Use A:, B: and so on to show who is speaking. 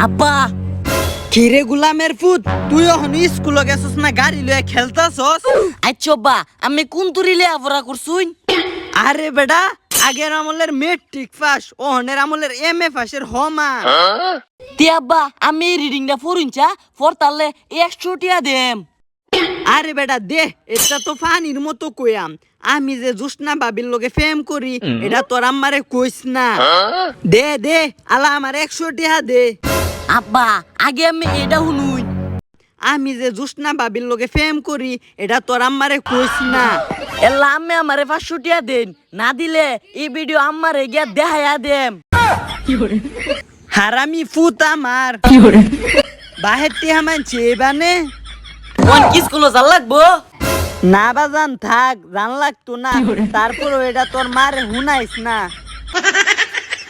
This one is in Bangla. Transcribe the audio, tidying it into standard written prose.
A: আব্বা
B: খিরে গুলামের ফুট তুই এখন স্কুল গেছস না গাড়ি লয়ে খেলতাছস?
A: আচ্ছা বা আমি কোন তুরিলে আবরা করছুন?
B: আরে বেটা আগের আমলের মেট্রিক পাস ওহনের আমলের এমএ পাসের হমা।
A: তে আব্বা আমি রিডিংটা পড়ুনছা পড়তালে 100 টিয়া দেম।
B: আরে বেটা দে, এটা তো ফানির মতো কইয়াম। আমি যে জুসনা বাবির লগে ফেম করি এটা তোর আমারে কইস না। দে দে আলা আমার 100 টাকা দে।
A: আব্বা আগে আমি এটা শুনুন।
B: আমি যে জুসনা বাবির লগে ফেম করি এটা তোর আমারে কইস না।
A: এলা আমি আমারে 500 টিয়া দেন, না দিলে এই ভিডিও আমারে গিয়া দেখায়া দেম।
B: হারামি ফুত আমার বাহের টিহা মানছে বানে।
A: কোন কি স্কুলে যাল লাগবো?
B: না বাজান থাক, জান লাগতো না। তারপর এটা তোর মারে হুনাইস না।